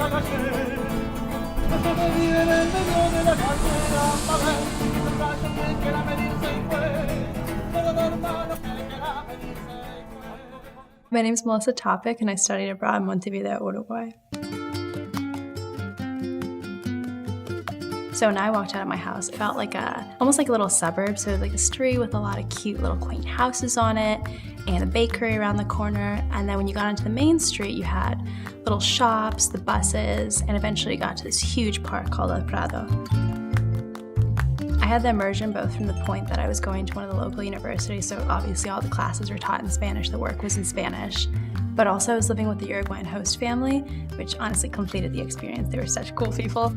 My name is Melisa Topic, and I studied abroad in Montevideo, Uruguay. So when I walked out of my house, it felt like almost like a little suburb. So like a street with a lot of cute little quaint houses on it and a bakery around the corner. And then when you got onto the main street, you had little shops, the buses, and eventually got to this huge park called El Prado. I had the immersion both from the point that I was going to one of the local universities, so obviously all the classes were taught in Spanish, the work was in Spanish, but also I was living with the Uruguayan host family, which honestly completed the experience. They were such cool people.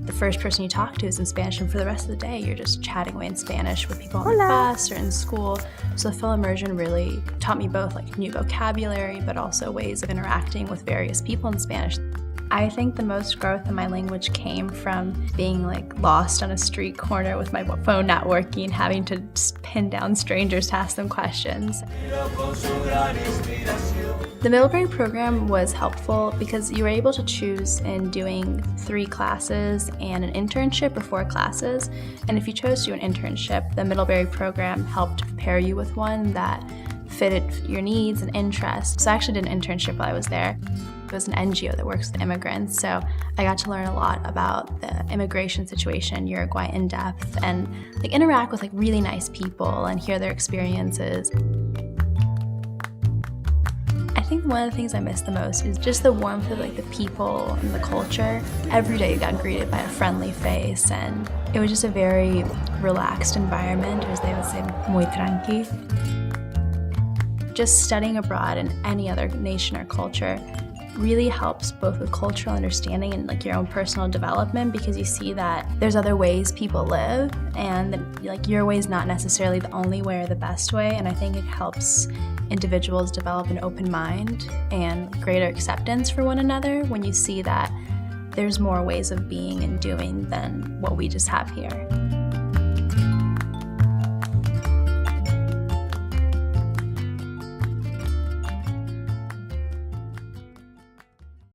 The first person you talk to is in Spanish, and for the rest of the day, you're just chatting away in Spanish with people on the bus or in school. So the full immersion really taught me both like new vocabulary, but also ways of interacting with various people in Spanish. I think the most growth in my language came from being like lost on a street corner with my phone not working, having to just pin down strangers to ask them questions. The Middlebury program was helpful because you were able to choose in doing 3 classes and an internship or 4 classes. And if you chose to do an internship, the Middlebury program helped pair you with one that fitted your needs and interests. So I actually did an internship while I was there. It was an NGO that works with immigrants, so I got to learn a lot about the immigration situation in Uruguay in depth and like interact with like really nice people and hear their experiences. I think one of the things I miss the most is just the warmth of like the people and the culture. Every day you got greeted by a friendly face, and it was just a very relaxed environment, as they would say, muy tranqui. Just studying abroad in any other nation or culture really helps both with cultural understanding and like your own personal development, because you see that there's other ways people live and that, like, your way is not necessarily the only way or the best way. And I think it helps individuals develop an open mind and greater acceptance for one another when you see that there's more ways of being and doing than what we just have here.